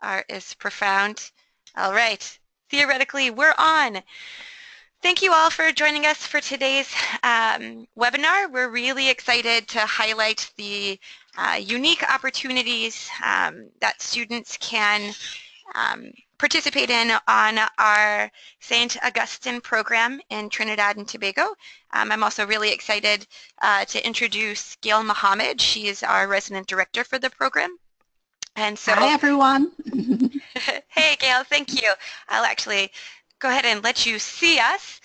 Art is profound. All right. Theoretically, we're on. Thank you all for joining us for today's webinar. We're really excited to highlight the unique opportunities that students can participate in on our St. Augustine program in Trinidad and Tobago. I'm also really excited to introduce Gail Mohammed. She is our resident director for the program. And so, hi everyone. hey Gail, thank you. I'll actually go ahead and let you see us.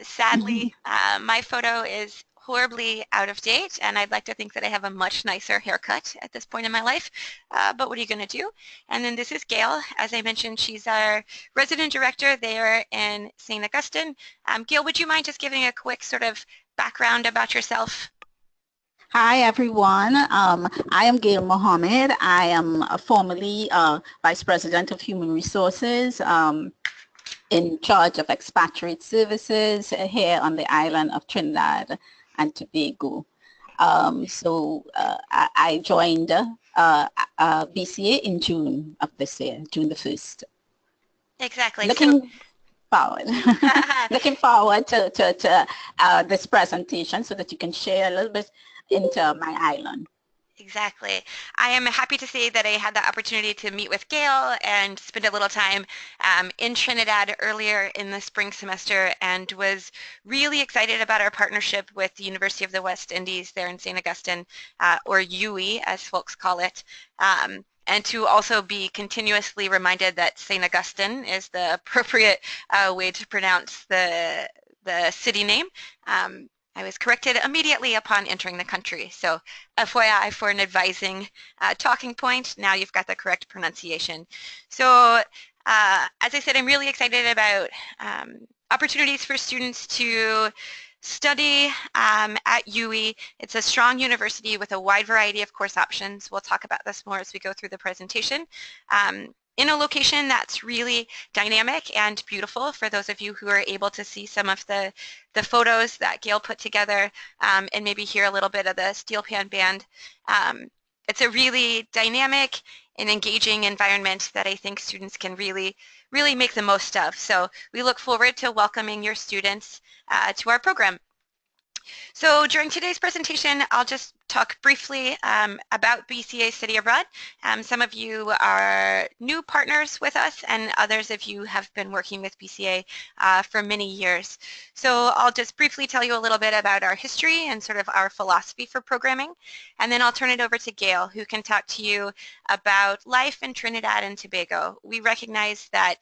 Sadly, my photo is horribly out of date, and I'd like to think that I have a much nicer haircut at this point in my life, but what are you going to do? And then this is Gail. As I mentioned, she's our resident director there in St. Augustine. Gail, would you mind just giving a quick sort of background about yourself? Hi everyone. I am Gail Mohammed. I am formerly Vice President of Human Resources in charge of expatriate services here on the island of Trinidad and Tobago. I joined BCA in June of this year, June the 1st. Exactly. Looking forward. Looking forward to this presentation so that you can share a little bit into my island. Exactly. I am happy to say that I had the opportunity to meet with Gail and spend a little time in Trinidad earlier in the spring semester and was really excited about our partnership with the University of the West Indies there in St. Augustine, or UWI as folks call it, and to also be continuously reminded that St. Augustine is the appropriate way to pronounce the city name. I was corrected immediately upon entering the country. So FYI for an advising talking point, now you've got the correct pronunciation. So as I said, I'm really excited about opportunities for students to study at UWI. It's a strong university with a wide variety of course options. We'll talk about this more as we go through the presentation. In a location that's really dynamic and beautiful for those of you who are able to see some of the photos that Gail put together and maybe hear a little bit of the steel pan band. It's a really dynamic and engaging environment that I think students can really make the most of. So we look forward to welcoming your students to our program. So during today's presentation, I'll just talk briefly about BCA Study Abroad. Some of you are new partners with us and others of you have been working with BCA for many years. So I'll just briefly tell you a little bit about our history and sort of our philosophy for programming, and then I'll turn it over to Gail, who can talk to you about life in Trinidad and Tobago. We recognize that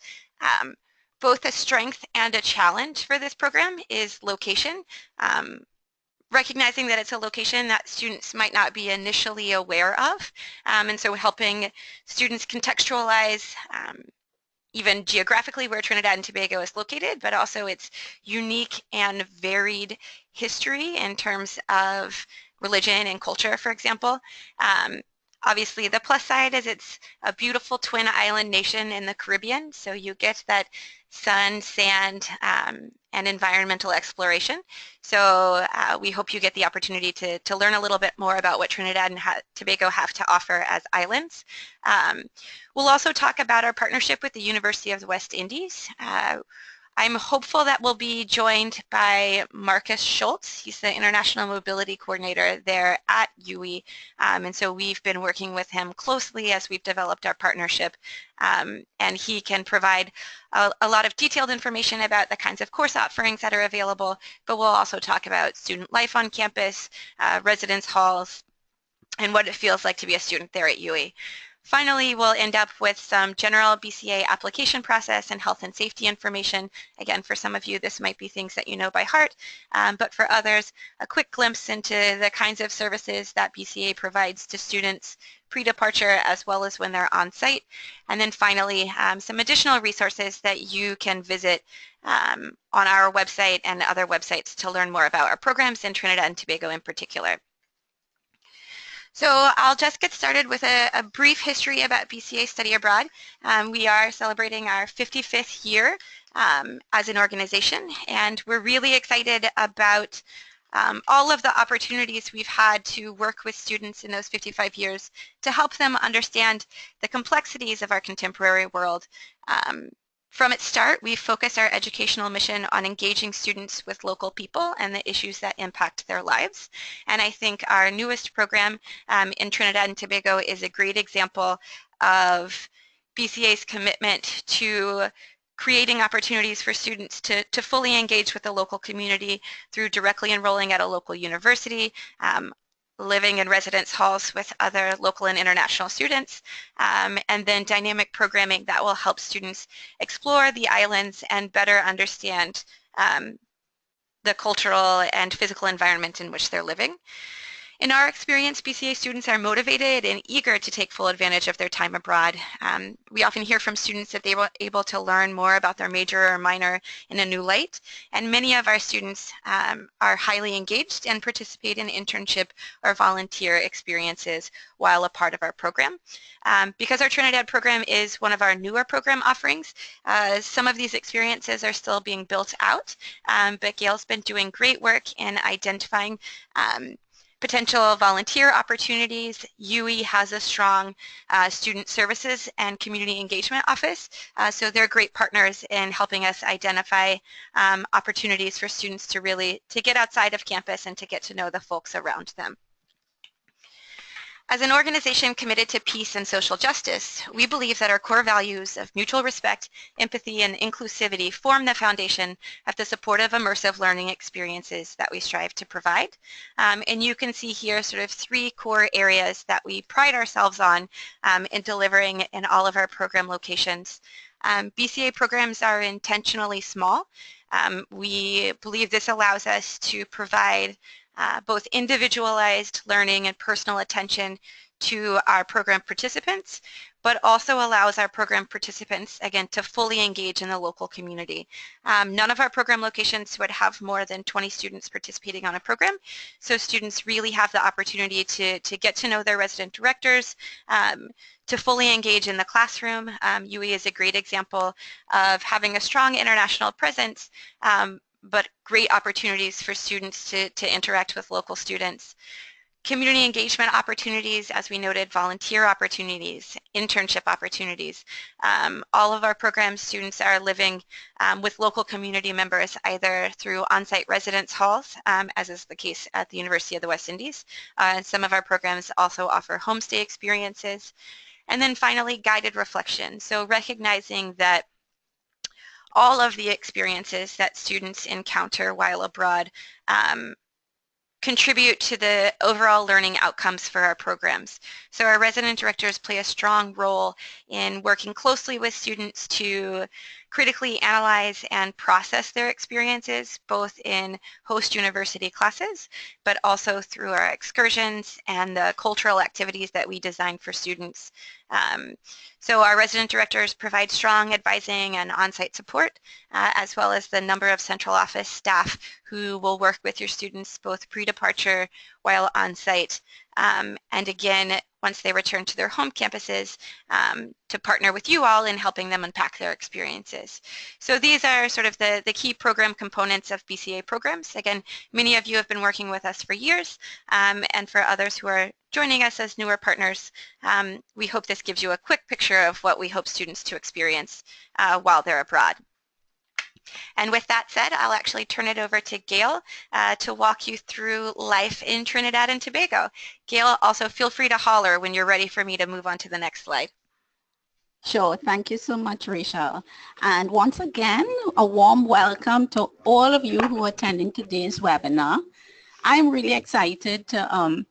both a strength and a challenge for this program is location. Recognizing that it's a location that students might not be initially aware of, and so helping students contextualize even geographically where Trinidad and Tobago is located, but also its unique and varied history in terms of religion and culture, for example. Obviously, the plus side is it's a beautiful twin island nation in the Caribbean, so you get that sun, sand, and environmental exploration. So we hope you get the opportunity to learn a little bit more about what Trinidad and Tobago have to offer as islands. We'll also talk about our partnership with the University of the West Indies. I'm hopeful that we'll be joined by Marcus Schultz. He's the International Mobility Coordinator there at UWI, and so we've been working with him closely as we've developed our partnership, and he can provide a lot of detailed information about the kinds of course offerings that are available, but we'll also talk about student life on campus, residence halls, and what it feels like to be a student there at UWI. Finally, we'll end up with some general BCA application process and health and safety information. Again, for some of you, this might be things that you know by heart, but for others, a quick glimpse into the kinds of services that BCA provides to students pre-departure as well as when they're on site. And then finally, some additional resources that you can visit on our website and other websites to learn more about our programs in Trinidad and Tobago in particular. So I'll just get started with a brief history about BCA Study Abroad. We are celebrating our 55th year as an organization, and we're really excited about all of the opportunities we've had to work with students in those 55 years to help them understand the complexities of our contemporary world. From its start, we focus our educational mission on engaging students with local people and the issues that impact their lives. And I think our newest program in Trinidad and Tobago is a great example of BCA's commitment to creating opportunities for students to fully engage with the local community through directly enrolling at a local university, living in residence halls with other local and international students, and then dynamic programming that will help students explore the islands and better understand the cultural and physical environment in which they're living. In our experience, BCA students are motivated and eager to take full advantage of their time abroad. We often hear from students that they were able to learn more about their major or minor in a new light, and many of our students are highly engaged and participate in internship or volunteer experiences while a part of our program. Because our Trinidad program is one of our newer program offerings, some of these experiences are still being built out, but Gail's been doing great work in identifying potential volunteer opportunities. UE has a strong student services and community engagement office, so they're great partners in helping us identify opportunities for students to get outside of campus and to get to know the folks around them. As an organization committed to peace and social justice, we believe that our core values of mutual respect, empathy, and inclusivity form the foundation of the supportive, immersive learning experiences that we strive to provide. And you can see here sort of three core areas that we pride ourselves on in delivering in all of our program locations. BCA programs are intentionally small. We believe this allows us to provide both individualized learning and personal attention to our program participants, but also allows our program participants, again, to fully engage in the local community. None of our program locations would have more than 20 students participating on a program, so students really have the opportunity to get to know their resident directors, to fully engage in the classroom. UE is a great example of having a strong international presence, but great opportunities for students to interact with local students. Community engagement opportunities, as we noted, volunteer opportunities, internship opportunities. All of our program students are living with local community members either through on-site residence halls, as is the case at the University of the West Indies. And some of our programs also offer homestay experiences. And then finally, guided reflection. So recognizing that all of the experiences that students encounter while abroad contribute to the overall learning outcomes for our programs. So our resident directors play a strong role in working closely with students to critically analyze and process their experiences, both in host university classes, but also through our excursions and the cultural activities that we design for students. So our resident directors provide strong advising and on-site support, as well as the number of central office staff who will work with your students both pre-departure while on-site, and again, once they return to their home campuses, to partner with you all in helping them unpack their experiences. So these are sort of the key program components of BCA programs. Again, many of you have been working with us for years, and for others who are joining us as newer partners, we hope this gives you a quick picture of what we hope students to experience while they're abroad. And with that said, I'll actually turn it over to Gail to walk you through life in Trinidad and Tobago. Gail, also feel free to holler when you're ready for me to move on to the next slide. Sure. Thank you so much, Rachel. And once again, a warm welcome to all of you who are attending today's webinar. I'm really excited to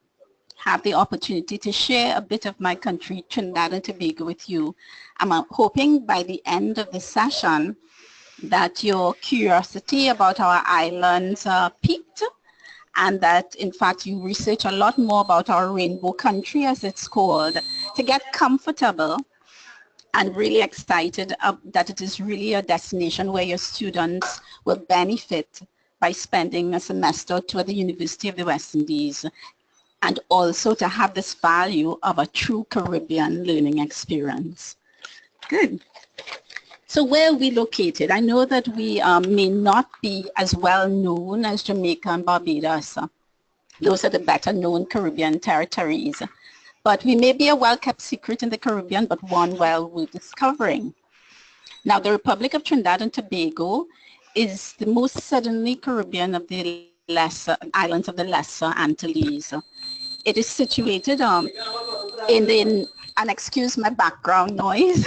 have the opportunity to share a bit of my country, Trinidad and Tobago, with you. I'm hoping by the end of the session that your curiosity about our islands piqued, and that in fact you research a lot more about our rainbow country, as it's called, to get comfortable and really excited that it is really a destination where your students will benefit by spending a semester to the University of the West Indies, and also to have this value of a true Caribbean learning experience. Good. So where are we located? I know that we may not be as well known as Jamaica and Barbados. Those are the better known Caribbean territories. But we may be a well-kept secret in the Caribbean, but one well worth discovering. Now, the Republic of Trinidad and Tobago is the most southerly Caribbean of the islands of the Lesser Antilles. It is situated and excuse my background noise,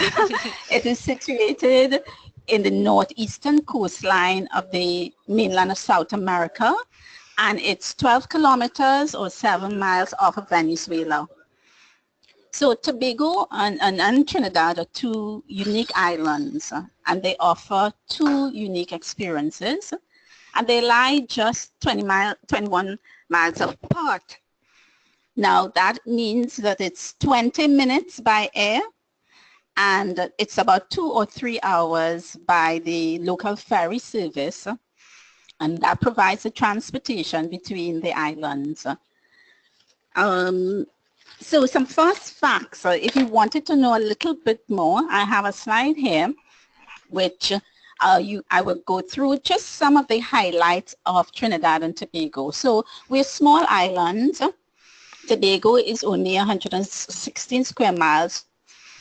it is situated in the northeastern coastline of the mainland of South America, and it's 12 kilometers or 7 miles off of Venezuela. So Tobago and Trinidad are two unique islands, and they offer two unique experiences, and they lie just 21 miles apart. Now that means that it's 20 minutes by air, and it's about 2 or 3 hours by the local ferry service, and that provides the transportation between the islands. So some first facts, if you wanted to know a little bit more, I have a slide here which I will go through just some of the highlights of Trinidad and Tobago. So we're small islands. Tobago is only 116 square miles.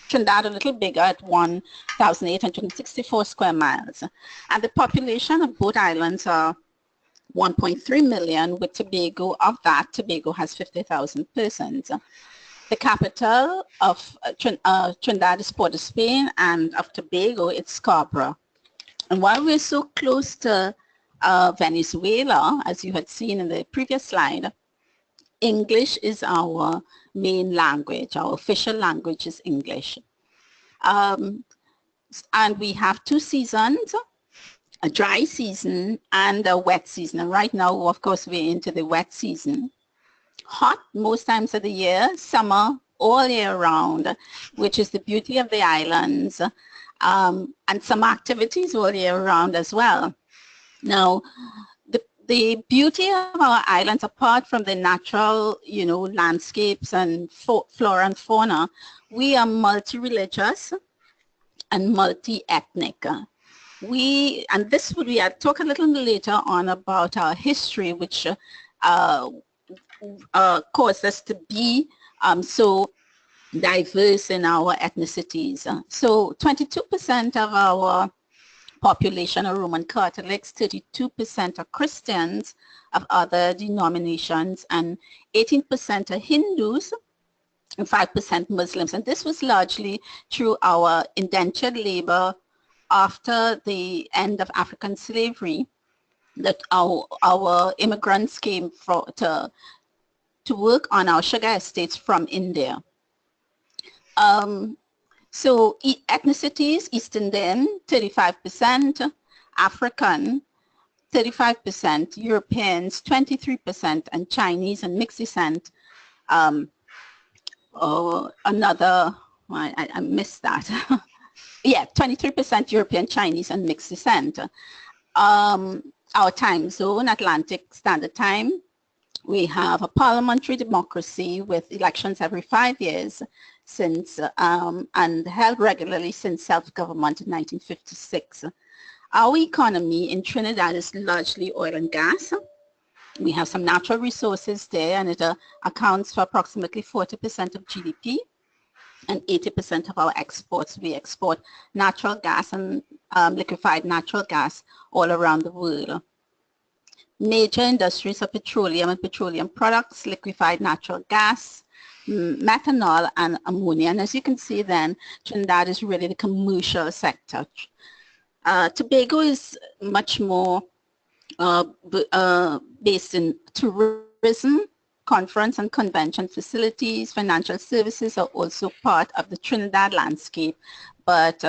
Trinidad a little bigger at 1,864 square miles. And the population of both islands are 1.3 million, with Tobago, of that, Tobago has 50,000 persons. The capital of Trinidad is Port of Spain, and of Tobago, it's Scarborough. And while we're so close to Venezuela, as you had seen in the previous slide, English is our main language. Our official language is English. And we have two seasons, a dry season and a wet season. And right now, of course, we're into the wet season. Hot most times of the year, summer all year round, which is the beauty of the islands, and some activities all year round as well. Now, the beauty of our islands, apart from the natural, landscapes and flora and fauna, we are multi-religious and multi-ethnic. And this would be, I'll talk a little later on about our history, which caused us to be so diverse in our ethnicities. So 22% of our population are Roman Catholics, 32% are Christians of other denominations, and 18% are Hindus, and 5% Muslims. And this was largely through our indentured labor after the end of African slavery, that our immigrants came to work on our sugar estates from India. So ethnicities, East Indian, 35%, African, 35%, Europeans, 23%, and Chinese and mixed descent, I missed that. Yeah, 23% European, Chinese, and mixed descent. Our time zone, Atlantic Standard Time. We have a parliamentary democracy with elections every 5 years since, and held regularly since self-government in 1956. Our economy in Trinidad is largely oil and gas. We have some natural resources there, and it accounts for approximately 40% of GDP and 80% of our exports. We export natural gas and liquefied natural gas all around the world. Major industries are petroleum and petroleum products, liquefied natural gas, methanol, and ammonia. And as you can see then, Trinidad is really the commercial sector. Tobago is much more based in tourism, conference and convention facilities. Financial services are also part of the Trinidad landscape, but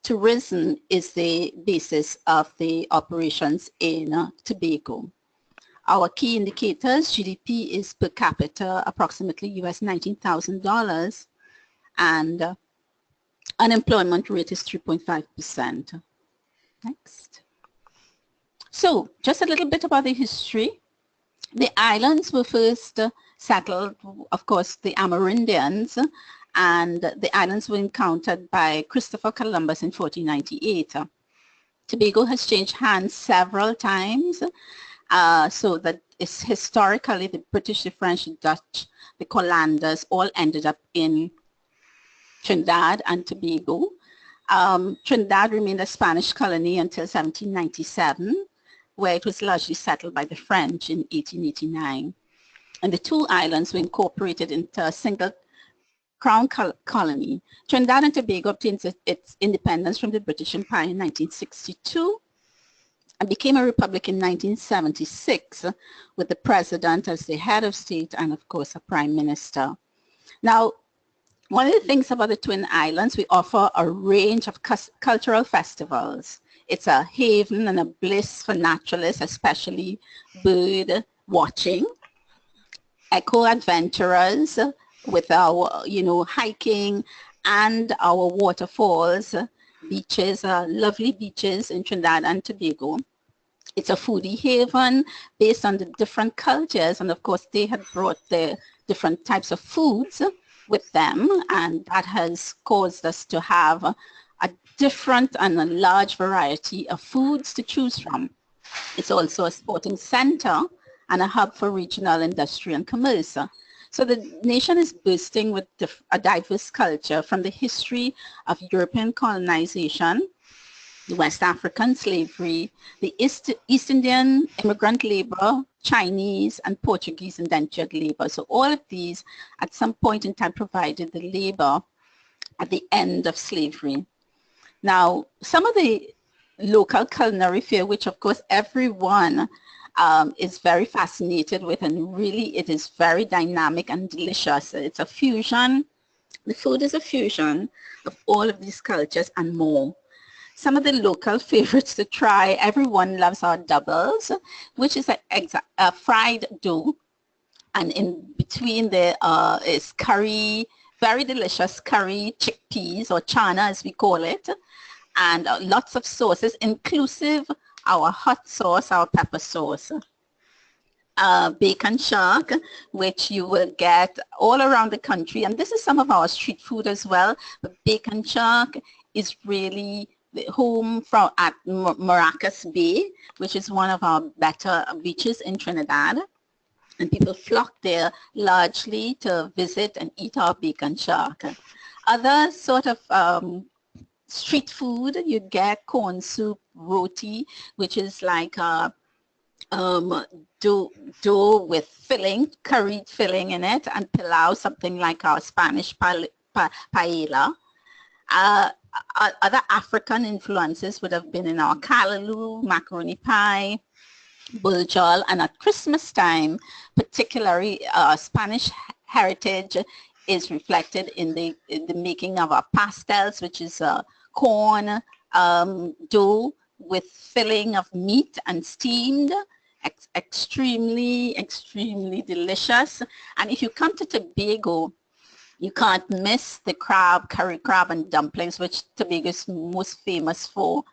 tourism is the basis of the operations in Tobago. Our key indicators, GDP is per capita approximately US $19,000, and unemployment rate is 3.5%. Next. So just a little bit about the history. The islands were first settled, of course, the Amerindians, and the islands were encountered by Christopher Columbus in 1498. Tobago has changed hands several times, so that it's historically the British, the French, the Dutch, the Colanders all ended up in Trinidad and Tobago. Trinidad remained a Spanish colony until 1797, where it was largely settled by the French in 1889. And the two islands were incorporated into a single crown colony. Trinidad and Tobago obtained its independence from the British Empire in 1962 and became a republic in 1976 with the president as the head of state and, of course, a prime minister. Now, one of the things about the Twin Islands, we offer a range of cultural festivals. It's a haven and a bliss for naturalists, especially bird watching, eco-adventurers with our, hiking and our waterfalls, beaches, lovely beaches in Trinidad and Tobago. It's a foodie haven based on the different cultures, and of course they had brought the different types of foods with them, and that has caused us to have a different and a large variety of foods to choose from. It's also a sporting center and a hub for regional industry and commerce. So the nation is bursting with a diverse culture, from the history of European colonization, the West African slavery, the East Indian immigrant labor, Chinese and Portuguese indentured labor. So all of these at some point in time provided the labor at the end of slavery. Now, some of the local culinary fare, which of course everyone is very fascinated with, and really it is very dynamic and delicious. It's a fusion. The food is a fusion of all of these cultures and more. Some of the local favorites to try, everyone loves our doubles, which is a fried dough, and in between there is curry, very delicious curry chickpeas, or chana as we call it, and lots of sauces, inclusive our hot sauce, our pepper sauce. Bacon shark, which you will get all around the country, and this is some of our street food as well. But bacon shark is really the home at Maracas Bay, which is one of our better beaches in Trinidad, and people flock there largely to visit and eat our bacon shark. Other sort of street food, you get corn soup, roti, which is like dough with filling, curried filling in it, and pilau, something like our Spanish paella. Other African influences would have been in our callaloo, macaroni pie, buljol, and at Christmas time, particularly Spanish heritage is reflected in the making of our pastels, which is corn dough with filling of meat and steamed. Extremely, extremely delicious. And if you come to Tobago, you can't miss the crab, curry crab and dumplings, which Tobago is most famous for.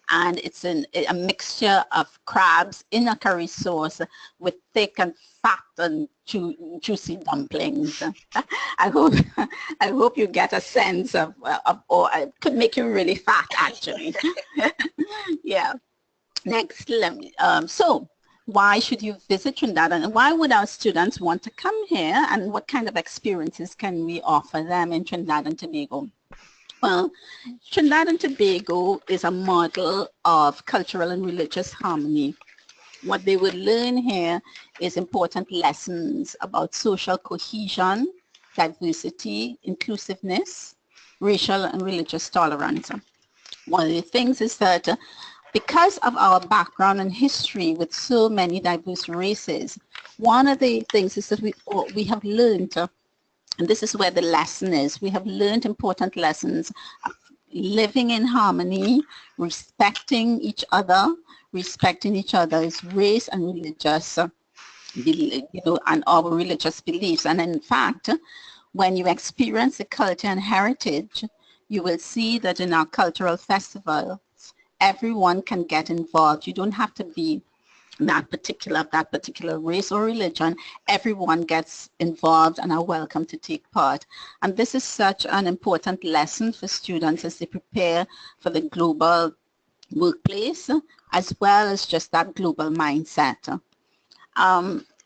And it's a mixture of crabs in a curry sauce with thick and fat and juicy dumplings. I hope you get a sense of or it could make you really fat, actually. Yeah. Next, so why should you visit Trinidad, and why would our students want to come here, and what kind of experiences can we offer them in Trinidad and Tobago? Well, Trinidad and Tobago is a model of cultural and religious harmony. What they would learn here is important lessons about social cohesion, diversity, inclusiveness, racial and religious tolerance. One of the things is that because of our background and history with so many diverse races, one of the things is that we have learned, and this is where the lesson is, we have learned important lessons of living in harmony, respecting each other's race and religious, and our religious beliefs. And in fact, when you experience the culture and heritage, you will see that in our cultural festivals, everyone can get involved. You don't have to be that particular race or religion, everyone gets involved and are welcome to take part. And this is such an important lesson for students as they prepare for the global workplace, as well as just that global mindset.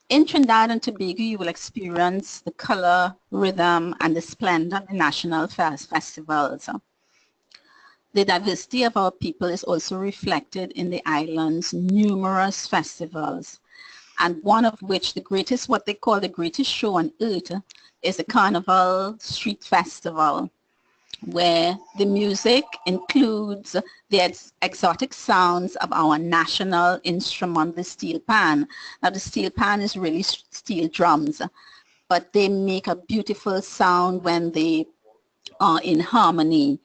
In Trinidad and Tobago, you will experience the color, rhythm, and the splendor of the national festivals. The diversity of our people is also reflected in the island's numerous festivals, and one of which, the greatest, what they call the greatest show on earth, is the Carnival Street Festival, where the music includes the exotic sounds of our national instrument, the steel pan. Now, the steel pan is really steel drums, but they make a beautiful sound when they are in harmony.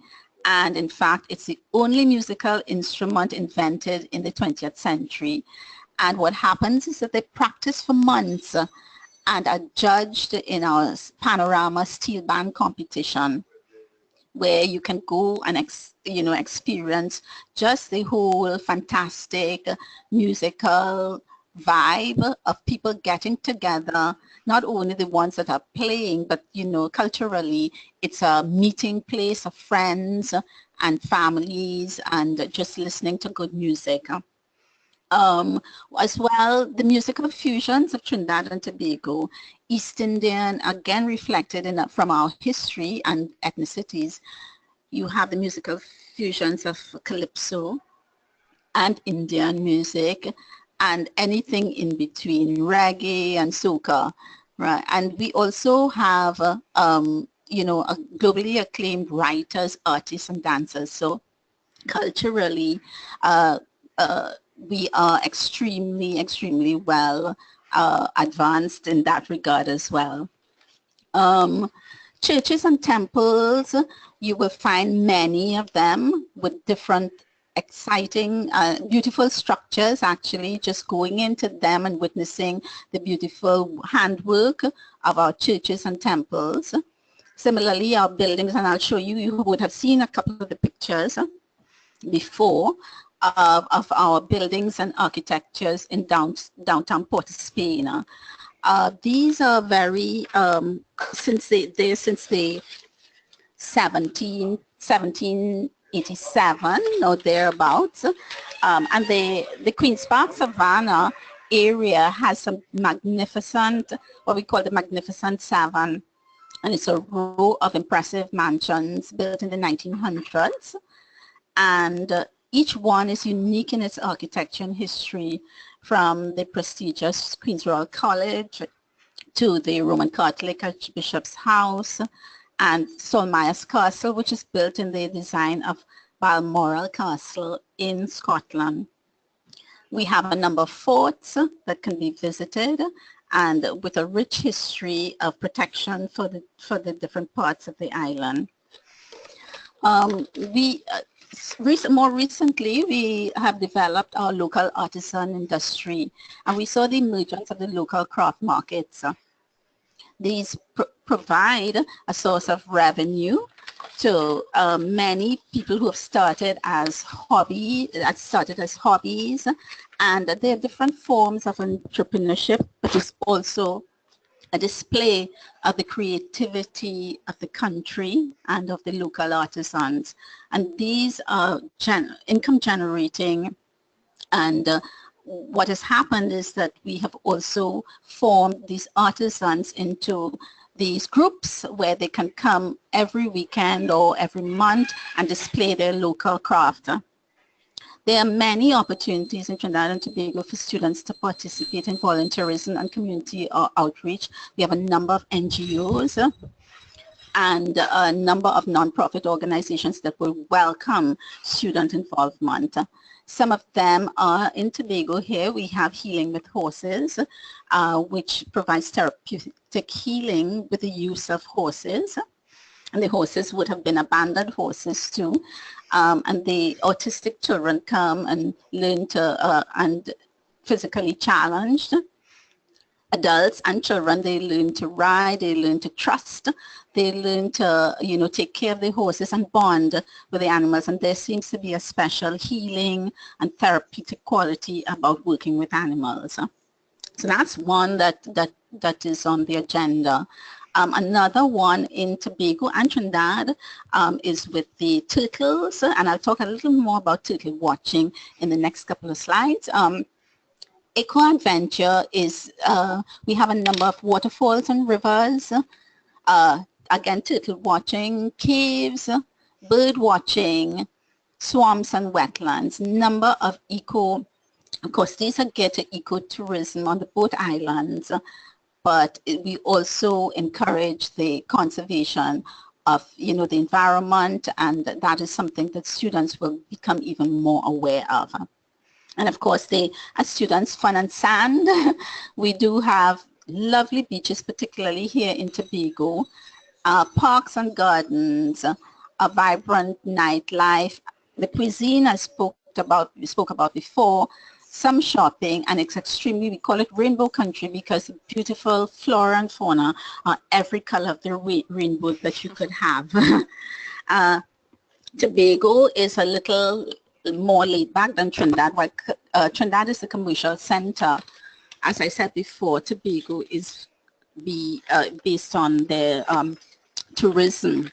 And in fact, it's the only musical instrument invented in the 20th century. And what happens is that they practice for months and are judged in our Panorama Steel Band competition, where you can go and experience just the whole fantastic musical vibe of people getting together, not only the ones that are playing, but culturally it's a meeting place of friends and families and just listening to good music. As well, the musical fusions of Trinidad and Tobago, East Indian, again reflected from our history and ethnicities. You have the musical fusions of calypso and Indian music and anything in between, reggae and soca, right? And we also have, globally acclaimed writers, artists, and dancers. So culturally, we are extremely, extremely well advanced in that regard as well. Churches and temples, you will find many of them with different exciting, beautiful structures. Actually, just going into them and witnessing the beautiful handwork of our churches and temples. Similarly, our buildings, and I'll show you, you would have seen a couple of the pictures before of our buildings and architectures in downtown Port of Spain. These are very, since the 1787 or thereabouts, and the Queen's Park Savannah area has some magnificent, what we call the Magnificent Seven, and it's a row of impressive mansions built in the 1900s, and each one is unique in its architecture and history, from the prestigious Queen's Royal College to the Roman Catholic Archbishop's House and Solmeyer's Castle, which is built in the design of Balmoral Castle in Scotland. We have a number of forts that can be visited, and with a rich history of protection for the different parts of the island. More recently, we have developed our local artisan industry, and we saw the emergence of the local craft markets. These provide a source of revenue to many people who have started as hobbies, and there are different forms of entrepreneurship, but it's also a display of the creativity of the country and of the local artisans. And these are income generating, and what has happened is that we have also formed these artisans into these groups where they can come every weekend or every month and display their local craft. There are many opportunities in Trinidad and Tobago for students to participate in volunteerism and community outreach. We have a number of NGOs and a number of nonprofit organizations that will welcome student involvement. Some of them are in Tobago here. We have Healing with Horses, which provides therapeutic healing with the use of horses. And the horses would have been abandoned horses too. And the autistic children come and learn to, and physically challenged. adults and children, they learn to ride, they learn to trust, they learn to, take care of their horses and bond with the animals. And there seems to be a special healing and therapeutic quality about working with animals. So that's one that is on the agenda. Another one in Tobago and Trinidad is with the turtles, and I'll talk a little more about turtle watching in the next couple of slides. Eco Adventure is, we have a number of waterfalls and rivers, again, turtle watching, caves, bird watching, swamps and wetlands, number of of course, these are geared to ecotourism on the both islands, but we also encourage the conservation of, the environment, and that is something that students will become even more aware of. And of course, as students, fun and sand. We do have lovely beaches, particularly here in Tobago, parks and gardens, a vibrant nightlife. The cuisine we spoke about before, some shopping, and it's extremely, we call it rainbow country because beautiful flora and fauna are every color of the rainbow that you could have. Tobago is a little more laid back than Trinidad. While Trinidad is the commercial center, as I said before, Tobago is based on the tourism.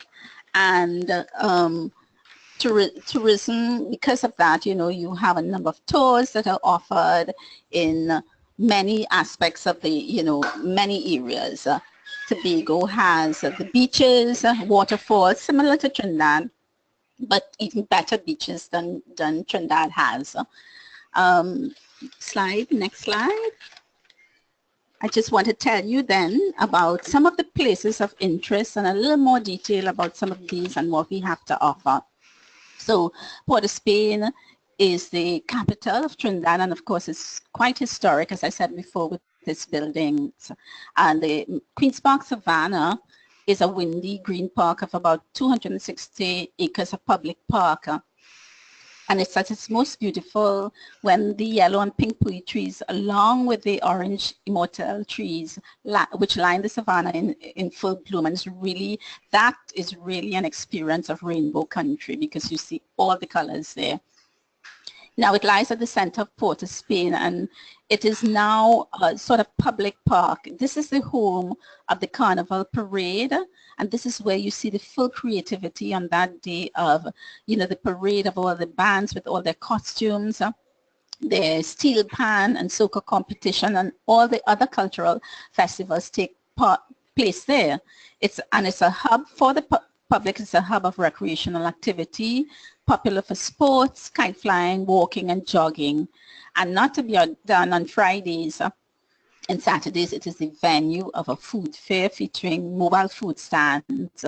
And tourism, because of that, you have a number of tours that are offered in many aspects of the, many areas. Tobago has the beaches, waterfalls, similar to Trinidad, but even better beaches than Trinidad has. Next slide. I just want to tell you then about some of the places of interest and a little more detail about some of these and what we have to offer. So Port of Spain is the capital of Trinidad, and of course it's quite historic, as I said before, with its buildings. And the Queen's Park Savannah is a windy green park of about 260 acres of public park. And it's at its most beautiful when the yellow and pink pui trees, along with the orange immortelle trees, which line the savannah in full bloom. And that is really an experience of rainbow country because you see all the colors there. Now it lies at the center of Port of Spain, and it is now a sort of public park. This is the home of the Carnival Parade, and this is where you see the full creativity on that day of, the parade of all the bands with all their costumes, their steel pan and soca competition, and all the other cultural festivals take place there. It's a hub for the public. It's a hub of recreational activity, popular for sports, kite flying, walking, and jogging. And not to be done on Fridays and Saturdays, it is the venue of a food fair featuring mobile food stands.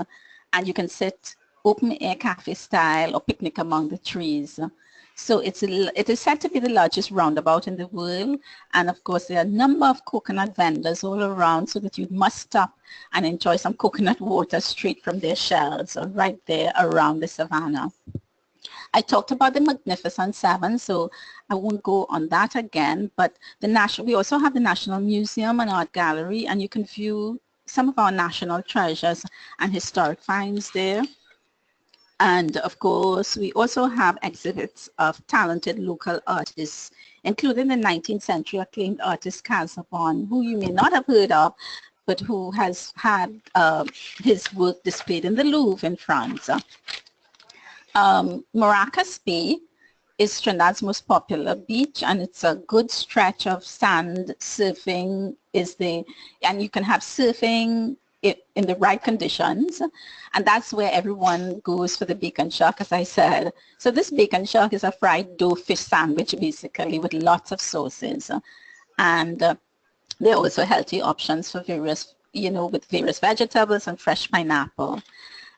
And you can sit open air cafe style or picnic among the trees. So it is said to be the largest roundabout in the world. And of course, there are a number of coconut vendors all around so that you must stop and enjoy some coconut water straight from their shells right there around the savannah. I talked about the Magnificent Seven, so I won't go on that again, but we also have the National Museum and Art Gallery, and you can view some of our national treasures and historic finds there. And of course, we also have exhibits of talented local artists, including the 19th century acclaimed artist Calzabon, who you may not have heard of, but who has had his work displayed in the Louvre in France. Maracas Bay is Trinidad's most popular beach, and it's a good stretch of sand. Surfing and you can have surfing in the right conditions, and that's where everyone goes for the bacon shark, as I said. So this bacon shark is a fried dough fish sandwich, basically, with lots of sauces, and there are also healthy options for various, with various vegetables and fresh pineapple.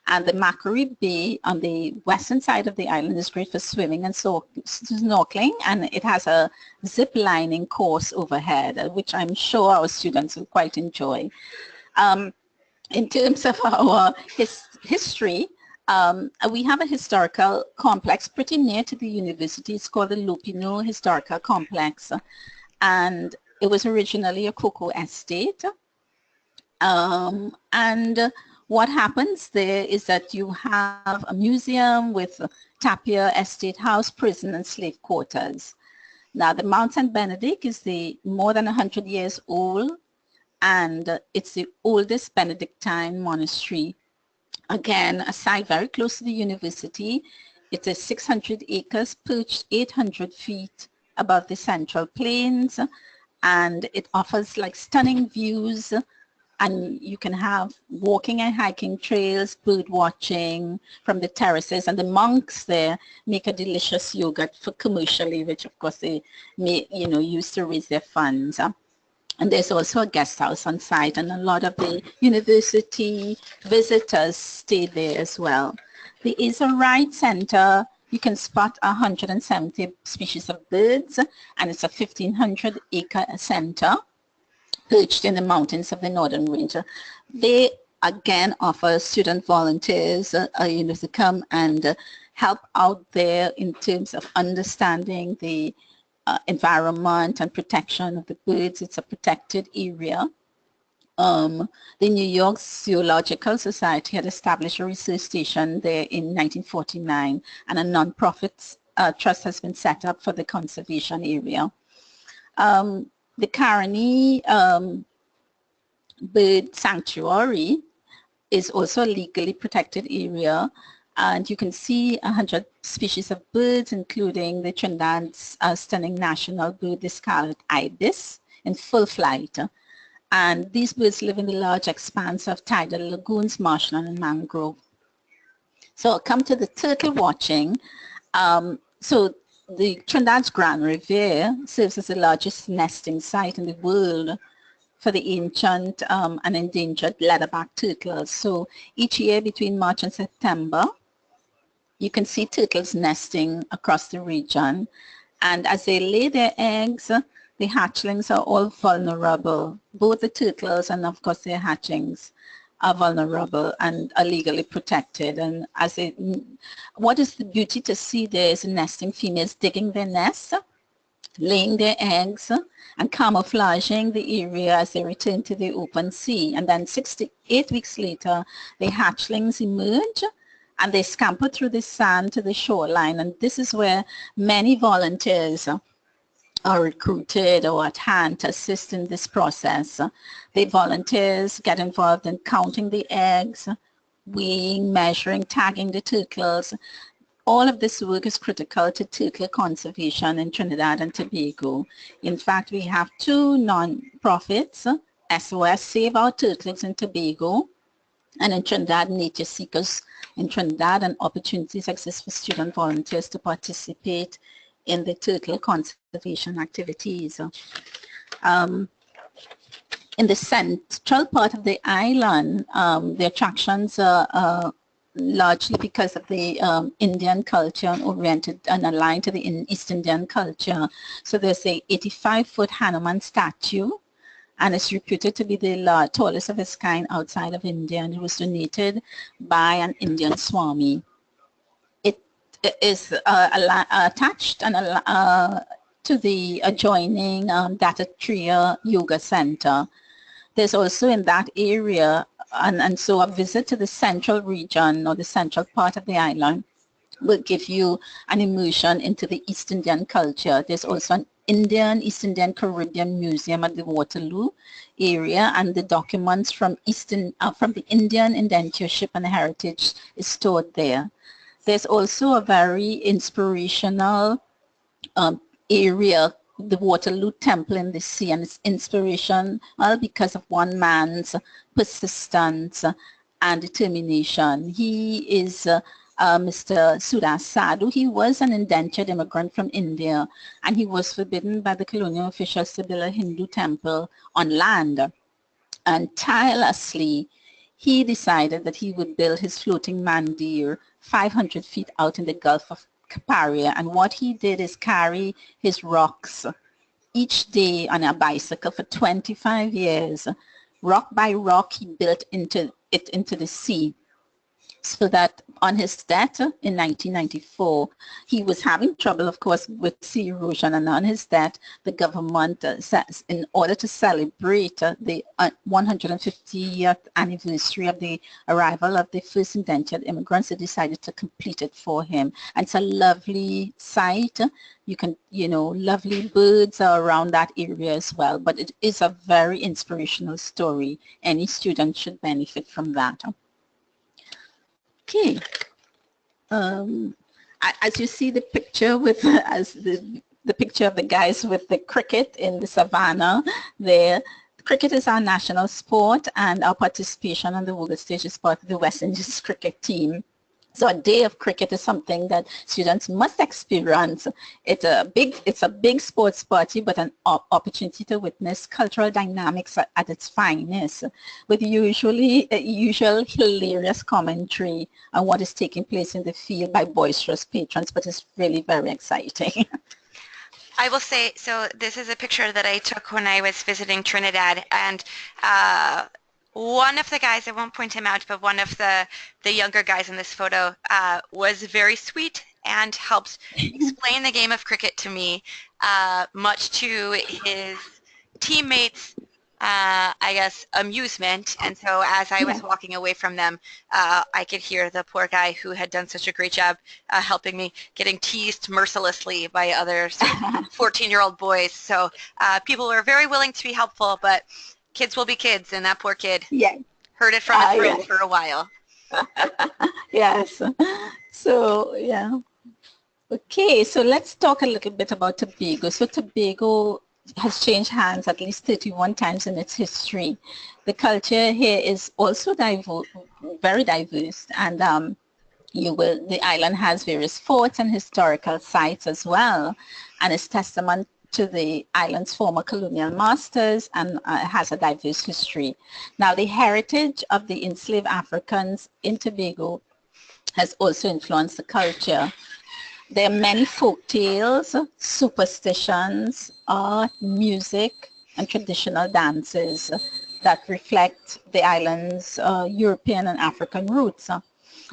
And the Macquarie Bay on the western side of the island is great for swimming and snorkeling, and it has a zip lining course overhead, which I'm sure our students will quite enjoy. In terms of our history, we have a historical complex pretty near to the university. It's called the Lupino Historical Complex. And It was originally a cocoa estate. And what happens there is that you have a museum with Tapia Estate House, prison, and slave quarters. Now, the Mount St. Benedict is the more than 100 years old, and it's the oldest Benedictine monastery. Again, a site very close to the university. It is 600 acres, perched 800 feet above the Central Plains, and it offers like stunning views, and you can have walking and hiking trails, bird watching from the terraces, and the monks there make a delicious yogurt for commercially, which of course they may, use to raise their funds. And there's also a guest house on site, and a lot of the university visitors stay there as well. There is a ride center. You can spot 170 species of birds, and it's a 1,500 acre center perched in the mountains of the Northern Range. They again offer student volunteers to come and help out there in terms of understanding the environment and protection of the birds. It's a protected area. The New York Zoological Society had established a research station there in 1949, and a nonprofit trust has been set up for the conservation area. The Caroni Bird Sanctuary is also a legally protected area, and you can see 100 species of birds, including the Trinidad's stunning national bird, the scarlet ibis, in full flight. And these birds live in the large expanse of tidal lagoons, marshland, and mangrove. So I'll come to the turtle watching. So the Trinidad's Grand Riviera serves as the largest nesting site in the world for the ancient and endangered leatherback turtles. So each year between March and September, you can see turtles nesting across the region. And as they lay their eggs, the hatchlings are all vulnerable. Both the turtles and of course their hatchlings are vulnerable and are legally protected. And what is the beauty to see there is nesting females digging their nests, laying their eggs, and camouflaging the area as they return to the open sea. And then 6 to 8 weeks later, the hatchlings emerge and they scamper through the sand to the shoreline. And this is where many volunteers are recruited or at hand to assist in this process. The volunteers get involved in counting the eggs, weighing, measuring, tagging the turtles. All of this work is critical to turtle conservation in Trinidad and Tobago. In fact, we have 2 non-profits, SOS Save Our Turtles in Tobago, and in Trinidad, Nature Seekers in Trinidad, and opportunities exist for student volunteers to participate in the turtle conservation activities. In the central part of the island, the attractions are largely because of the Indian culture and oriented and aligned to the East Indian culture. So there's a 85-foot Hanuman statue, and it's reputed to be the tallest of its kind outside of India, and it was donated by an Indian Swami. It is attached and to the adjoining Dattatreya Yoga Center. There's also in that area, and so a visit to the central region or the central part of the island will give you an immersion into the East Indian culture. There's also an East Indian Caribbean Museum at the Waterloo area, and the documents from the Indian indentureship and heritage is stored there. There's also a very inspirational area, the Waterloo Temple in the Sea, and it's inspirational because of one man's persistence and determination. He is Mr. Sudas Sadhu. He was an indentured immigrant from India, and he was forbidden by the colonial officials to build a Hindu temple on land. And tirelessly, he decided that he would build his floating mandir 500 feet out in the Gulf of Paria. And what he did is carry his rocks each day on a bicycle for 25 years. Rock by rock, he built it into the sea. So that on his death in 1994, he was having trouble, of course, with sea erosion. And on his death, the government, in order to celebrate the 150th anniversary of the arrival of the first indentured immigrants, they decided to complete it for him. And it's a lovely site. You can, lovely birds are around that area as well. But it is a very inspirational story. Any student should benefit from that. Okay. As you see the picture with as the picture of the guys with the cricket in the savannah there. Cricket is our national sport, and our participation on the world stage is part of the West Indies cricket team. So a day of cricket is something that students must experience. It's a big sports party, but an opportunity to witness cultural dynamics at its finest, with usual hilarious commentary on what is taking place in the field by boisterous patrons, but it's really very exciting. I will say, so this is a picture that I took when I was visiting Trinidad, and one of the guys, I won't point him out, but one of the younger guys in this photo was very sweet and helped explain the game of cricket to me, much to his teammates' I guess, amusement. And so as I was walking away from them, I could hear the poor guy who had done such a great job helping me getting teased mercilessly by other 14-year-old boys. So people were very willing to be helpful, but kids will be kids, and that poor kid heard it from his friend for a while. Yes. So, yeah. Okay, so let's talk a little bit about Tobago. So Tobago has changed hands at least 31 times in its history. The culture here is also very diverse, and the island has various forts and historical sites as well, and is testament to the island's former colonial masters, and has a diverse history. Now, the heritage of the enslaved Africans in Tobago has also influenced the culture. There are many folk tales, superstitions, art, music, and traditional dances that reflect the island's European and African roots.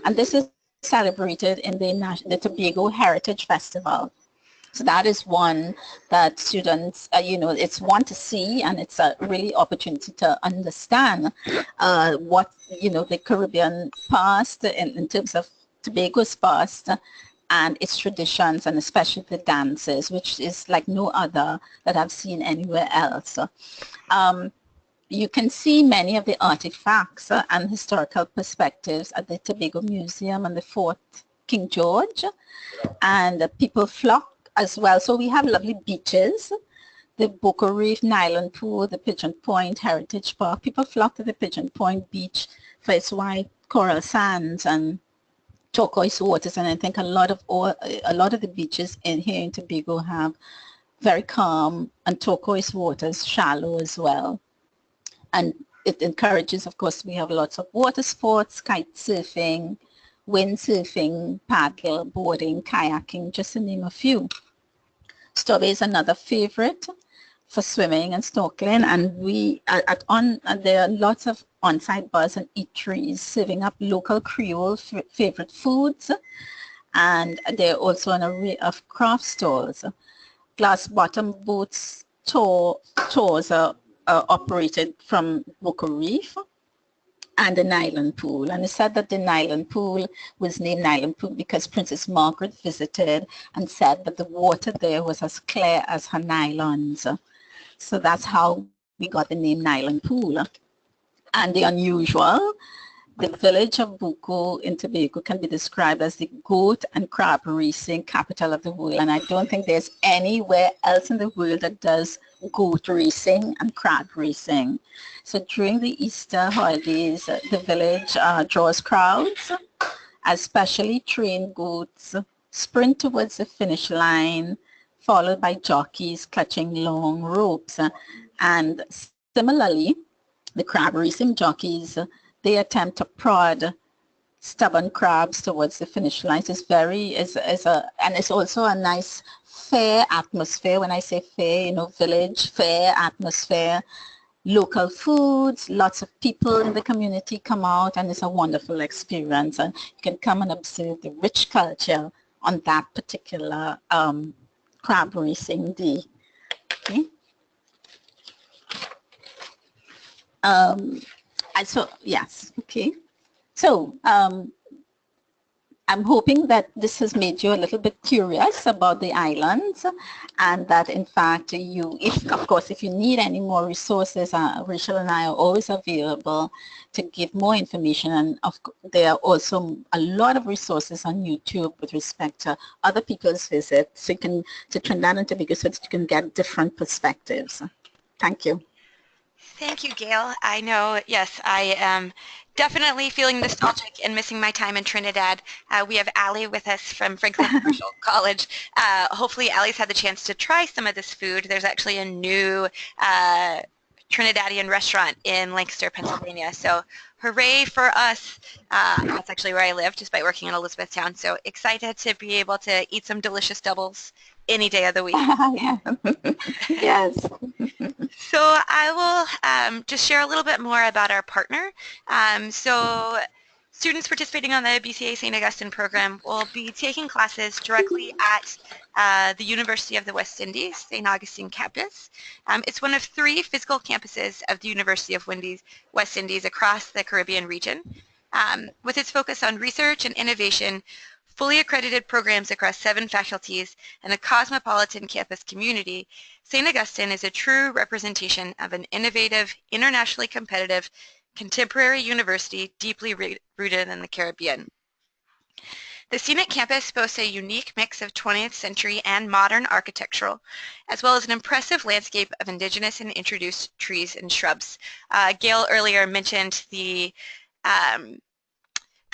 And this is celebrated in the Tobago Heritage Festival. So that is one that students, it's one to see, and it's a really opportunity to understand what, the Caribbean past in terms of Tobago's past, and its traditions, and especially the dances, which is like no other that I've seen anywhere else. You can see many of the artifacts and historical perspectives at the Tobago Museum and the Fort King George, and people flock as well. So we have lovely beaches, the Boca Reef, Nylon Pool, the Pigeon Point Heritage Park. People flock to the Pigeon Point Beach for its white coral sands and turquoise waters, and I think a lot of the beaches here in Tobago have very calm and turquoise waters, shallow as well. And it encourages, of course, we have lots of water sports, kite surfing, windsurfing, paddle boarding, kayaking, just to name a few. Stobbe is another favorite for swimming and snorkeling, and there are lots of on-site bars and eateries serving up local Creole favorite foods, and there are also an array of craft stores. Glass bottom boats tours are operated from Boca Reef and the Nylon Pool, and it's said that the Nylon Pool was named Nylon Pool because Princess Margaret visited and said that the water there was as clear as her nylons. So that's how we got the name Nylon Pool. And the unusual, the village of Buko in Tobago can be described as the goat and crab racing capital of the world. And I don't think there's anywhere else in the world that does goat racing and crab racing. So during the Easter holidays, the village draws crowds as specially trained goats sprint towards the finish line, followed by jockeys clutching long ropes. And similarly, the crab racing jockeys, they attempt to prod stubborn crabs towards the finish line. And it's also a nice fair atmosphere. When I say fair, village fair atmosphere. local foods, lots of people in the community come out, and it's a wonderful experience. And you can come and observe the rich culture on that particular crab racing day. Okay. Yes, okay. So I'm hoping that this has made you a little bit curious about the islands, and that in fact if you need any more resources, Rachel and I are always available to give more information, and there are also a lot of resources on YouTube with respect to other people's visits, so you can, to Trinidad and Tobago, so that you can get different perspectives. Thank you. Thank you, Gail. I know, yes, I am definitely feeling nostalgic and missing my time in Trinidad. We have Allie with us from Franklin Commercial College. Hopefully Allie's had the chance to try some of this food. There's actually a new Trinidadian restaurant in Lancaster, Pennsylvania. So hooray for us. That's actually where I live, despite working in Elizabethtown. So excited to be able to eat some delicious doubles any day of the week. Yes. So I will just share a little bit more about our partner. So students participating on the BCA St. Augustine program will be taking classes directly at the University of the West Indies, St. Augustine campus. It's one of 3 physical campuses of the University of West Indies across the Caribbean region. With its focus on research and innovation, fully accredited programs across 7 faculties, and a cosmopolitan campus community, St. Augustine is a true representation of an innovative, internationally competitive, contemporary university deeply rooted in the Caribbean. The scenic campus boasts a unique mix of 20th century and modern architectural, as well as an impressive landscape of indigenous and introduced trees and shrubs. Gail earlier mentioned the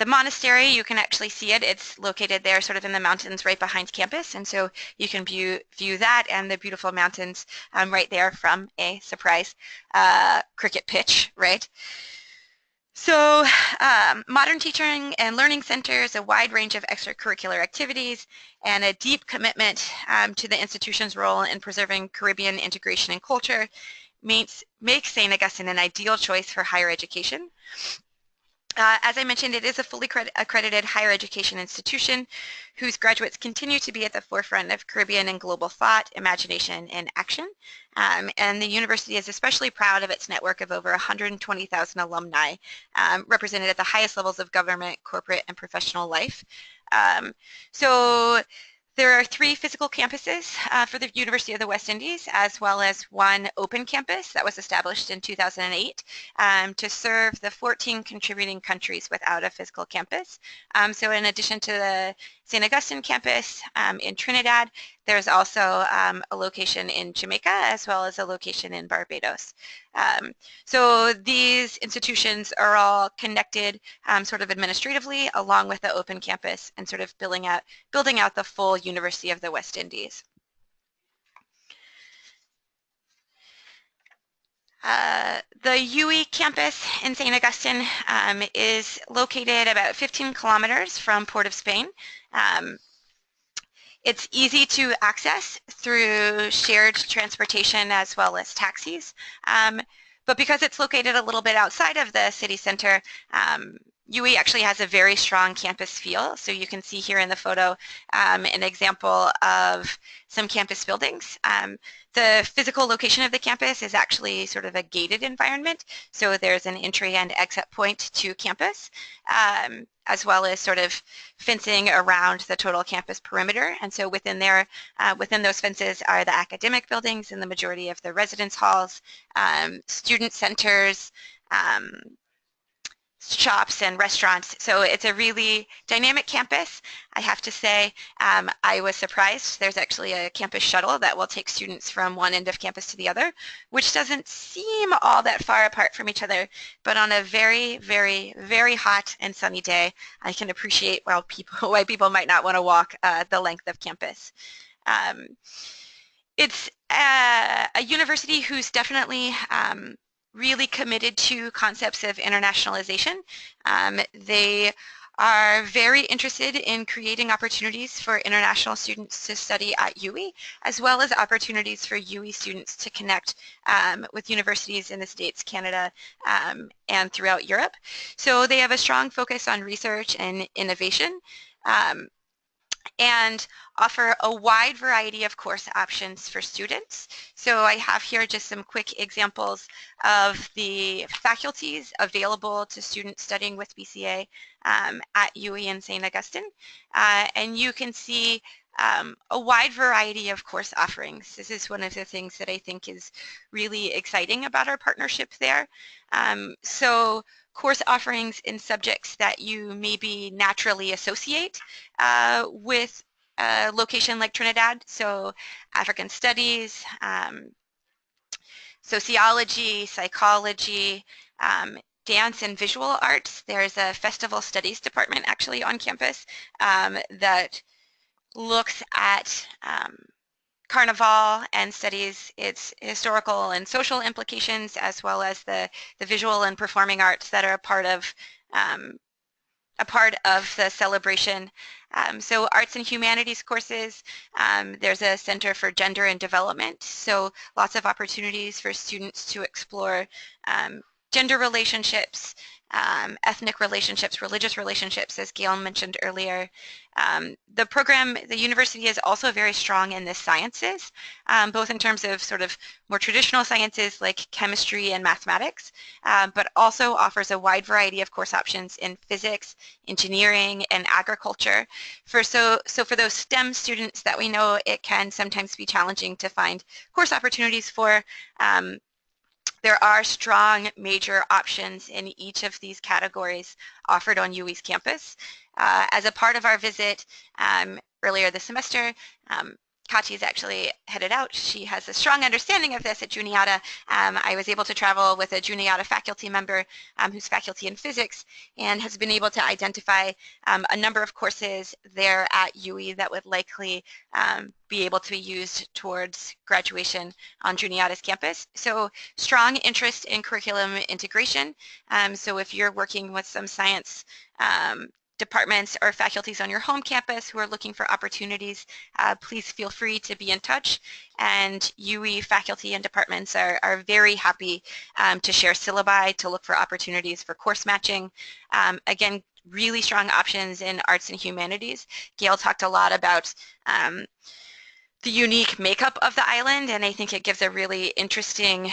monastery. You can actually see it. It's located there sort of in the mountains right behind campus, and so you can view that and the beautiful mountains right there from a surprise cricket pitch, right? So modern teaching and learning centers, a wide range of extracurricular activities, and a deep commitment to the institution's role in preserving Caribbean integration and culture makes St. Augustine an ideal choice for higher education. As I mentioned, it is a fully accredited higher education institution whose graduates continue to be at the forefront of Caribbean and global thought, imagination, and action. And the university is especially proud of its network of over 120,000 alumni represented at the highest levels of government, corporate, and professional life. So there are 3 physical campuses for the University of the West Indies, as well as 1 open campus that was established in 2008 to serve the 14 contributing countries without a physical campus. So in addition to the St. Augustine campus in Trinidad, there's also a location in Jamaica, as well as a location in Barbados. So these institutions are all connected sort of administratively along with the open campus and sort of building out the full University of the West Indies. The UE campus in St. Augustine is located about 15 kilometers from Port of Spain. It's easy to access through shared transportation as well as taxis. But because it's located a little bit outside of the city center, UE actually has a very strong campus feel. So you can see here in the photo an example of some campus buildings. The physical location of the campus is actually sort of a gated environment. So there's an entry and exit point to campus, as well as sort of fencing around the total campus perimeter. And so within there, within those fences are the academic buildings and the majority of the residence halls, student centers, shops and restaurants. So it's a really dynamic campus. I have to say, I was surprised. There's actually a campus shuttle that will take students from one end of campus to the other, which doesn't seem all that far apart from each other. But on a very, very, very hot and sunny day, I can appreciate why people might not want to walk the length of campus. It's a university who's definitely really committed to concepts of internationalization. They are very interested in creating opportunities for international students to study at UE, as well as opportunities for UE students to connect with universities in the States, Canada, and throughout Europe. So they have a strong focus on research and innovation. Um, and offer a wide variety of course options for students. So I have here just some quick examples of the faculties available to students studying with BCA at UE in St. Augustine. And you can see a wide variety of course offerings. This is one of the things that I think is really exciting about our partnership there. So course offerings in subjects that you maybe naturally associate with a location like Trinidad, so African studies, sociology, psychology, dance and visual arts. There's a festival studies department actually on campus that looks at Carnival and studies its historical and social implications, as well as the visual and performing arts that are um, a part of the celebration. So arts and humanities courses, there's a Center for Gender and Development, so lots of opportunities for students to explore gender relationships, ethnic relationships, religious relationships, as Gail mentioned earlier. The university is also very strong in the sciences, both in terms of sort of more traditional sciences like chemistry and mathematics, but also offers a wide variety of course options in physics, engineering, and agriculture. So for those STEM students that we know it can sometimes be challenging to find course opportunities for, there are strong major options in each of these categories offered on UWE's campus. As a part of our visit earlier this semester, Kachi is actually headed out. She has a strong understanding of this at Juniata. I was able to travel with a Juniata faculty member who's faculty in physics and has been able to identify a number of courses there at UE that would likely be able to be used towards graduation on Juniata's campus. So strong interest in curriculum integration. So if you're working with some science departments or faculties on your home campus who are looking for opportunities, please feel free to be in touch. And UE faculty and departments are very happy to share syllabi, to look for opportunities for course matching. Again, really strong options in arts and humanities. Gail talked a lot about the unique makeup of the island, and I think it gives a really interesting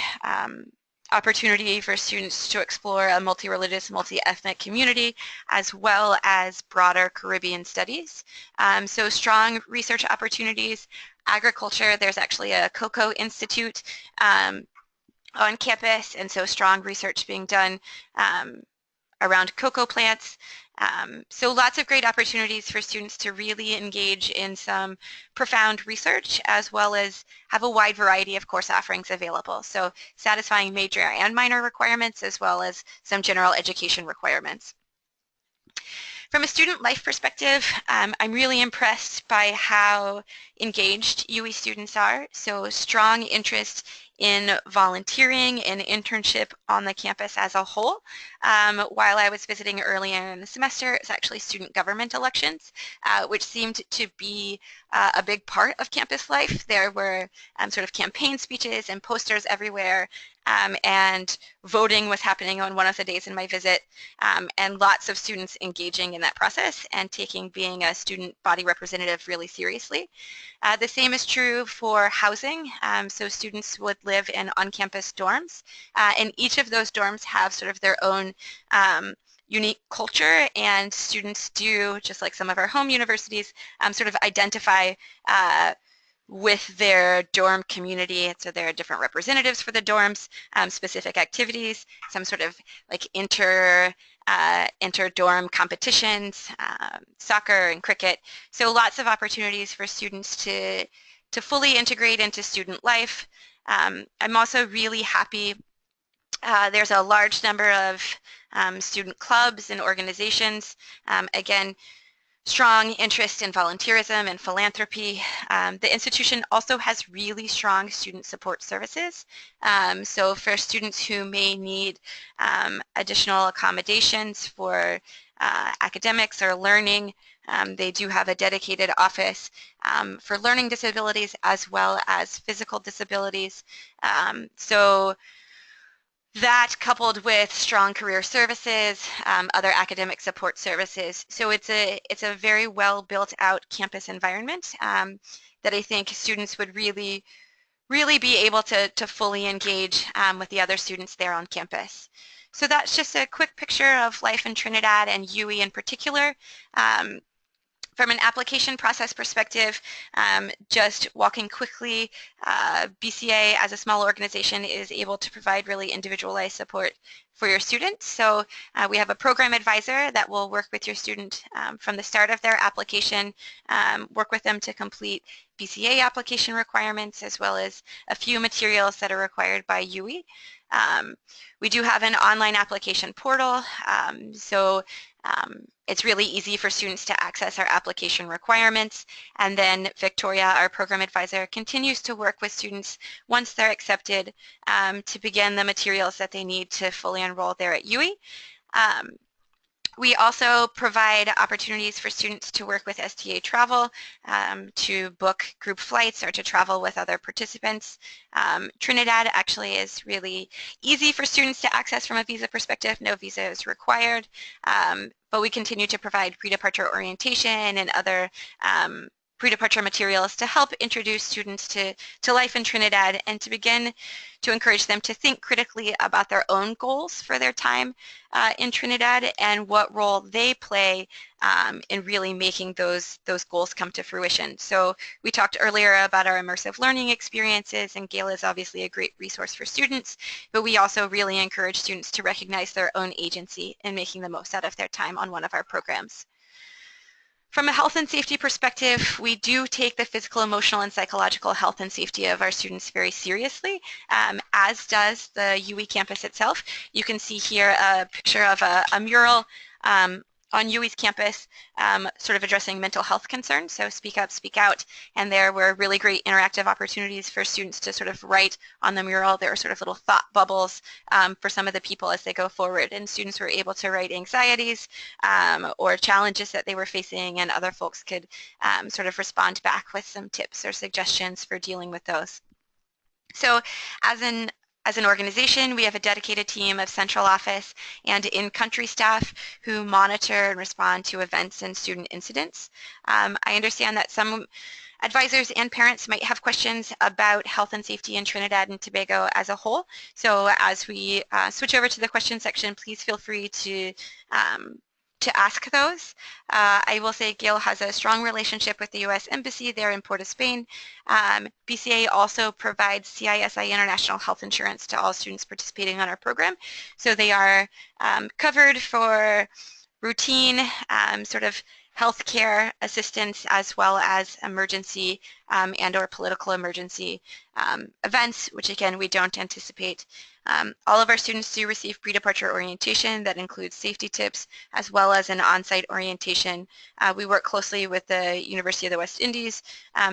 opportunity for students to explore a multi-religious, multi-ethnic community, as well as broader Caribbean studies. So strong research opportunities. Agriculture, there's actually a Cocoa Institute on campus, and so strong research being done around cocoa plants. So lots of great opportunities for students to really engage in some profound research, as well as have a wide variety of course offerings available. So satisfying major and minor requirements, as well as some general education requirements. From a student life perspective, I'm really impressed by how engaged UE students are. So strong interest in volunteering and internship on the campus as a whole. While I was visiting earlier in the semester, it's actually student government elections, which seemed to be a big part of campus life. There were sort of campaign speeches and posters everywhere, and voting was happening on one of the days in my visit, and lots of students engaging in that process and taking being a student body representative really seriously. The same is true for housing. So students would live in on-campus dorms, and each of those dorms have sort of their own unique culture, and students do, just like some of our home universities, sort of identify with their dorm community. So there are different representatives for the dorms, specific activities, some sort of like inter-dorm competitions, soccer and cricket. So lots of opportunities for students to fully integrate into student life. I'm also really happy. There's a large number of student clubs and organizations. Again, strong interest in volunteerism and philanthropy. The institution also has really strong student support services. So for students who may need additional accommodations for academics or learning. They do have a dedicated office for learning disabilities as well as physical disabilities. So that coupled with strong career services, other academic support services. So it's a very well built out campus environment that I think students would really be able to fully engage with the other students there on campus. So that's just a quick picture of life in Trinidad and UE in particular. From an application process perspective, just walking quickly, BCA as a small organization is able to provide really individualized support for your students. So we have a program advisor that will work with your student from the start of their application, work with them to complete BCA application requirements as well as a few materials that are required by UE. We do have an online application portal, so it's really easy for students to access our application requirements, and then Victoria, our program advisor, continues to work with students once they're accepted to begin the materials that they need to fully enroll there at UE. We also provide opportunities for students to work with STA Travel to book group flights or to travel with other participants. Trinidad actually is really easy for students to access from a visa perspective. No visa is required, but we continue to provide pre-departure orientation and other pre-departure materials to help introduce students to life in Trinidad and to begin to encourage them to think critically about their own goals for their time in Trinidad and what role they play in really making those goals come to fruition. So we talked earlier about our immersive learning experiences, and Gayle is obviously a great resource for students, but we also really encourage students to recognize their own agency in making the most out of their time on one of our programs. From a health and safety perspective, we do take the physical, emotional, and psychological health and safety of our students very seriously, as does the UE campus itself. You can see here a picture of a mural on UWE's campus sort of addressing mental health concerns, so speak up, speak out, and there were really great interactive opportunities for students to sort of write on the mural. There were sort of little thought bubbles for some of the people as they go forward, and students were able to write anxieties or challenges that they were facing, and other folks could sort of respond back with some tips or suggestions for dealing with those. So as an organization, we have a dedicated team of central office and in-country staff who monitor and respond to events and student incidents. I understand that some advisors and parents might have questions about health and safety in Trinidad and Tobago as a whole. So as we switch over to the question section, please feel free to ask those. I will say Gail has a strong relationship with the U.S. Embassy there in Port of Spain. BCA also provides CISI International Health Insurance to all students participating on our program. So they are covered for routine sort of healthcare assistance as well as emergency and or political emergency events, which again we don't anticipate. All of our students do receive pre-departure orientation that includes safety tips as well as an on-site orientation. We work closely with the University of the West Indies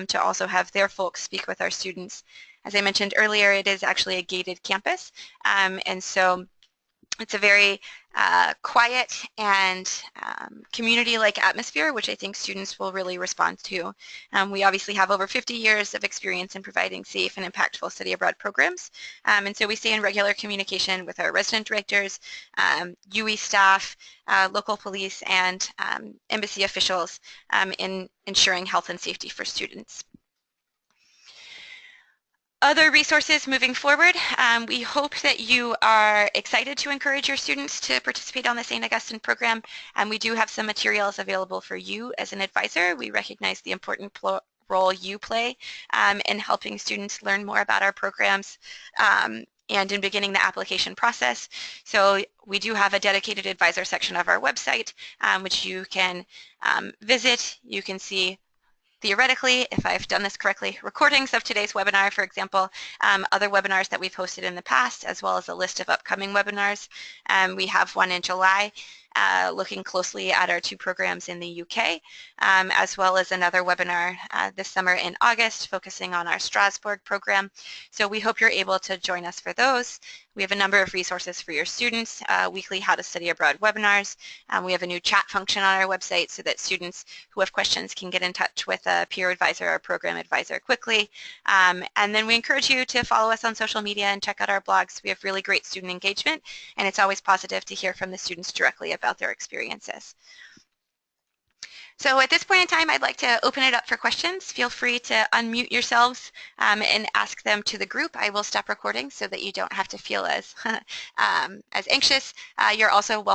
to also have their folks speak with our students. As I mentioned earlier, it is actually a gated campus, and so it's a very quiet and community-like atmosphere, which I think students will really respond to. We obviously have over 50 years of experience in providing safe and impactful study abroad programs, and so we stay in regular communication with our resident directors, UE staff, local police, and embassy officials in ensuring health and safety for students. Other resources moving forward, we hope that you are excited to encourage your students to participate on the St. Augustine program, and we do have some materials available for you as an advisor. We recognize the important role you play in helping students learn more about our programs and in beginning the application process. So we do have a dedicated advisor section of our website, which you can visit. You can see theoretically, if I've done this correctly, recordings of today's webinar, for example, other webinars that we've hosted in the past, as well as a list of upcoming webinars. We have one in July looking closely at our 2 programs in the UK, as well as another webinar this summer in August focusing on our Strasbourg program. So we hope you're able to join us for those. We have a number of resources for your students, weekly How to Study Abroad webinars. We have a new chat function on our website so that students who have questions can get in touch with a peer advisor or program advisor quickly. And then we encourage you to follow us on social media and check out our blogs. We have really great student engagement, and it's always positive to hear from the students directly about their experiences. So at this point in time, I'd like to open it up for questions. Feel free to unmute yourselves and ask them to the group. I will stop recording so that you don't have to feel as anxious. You're also welcome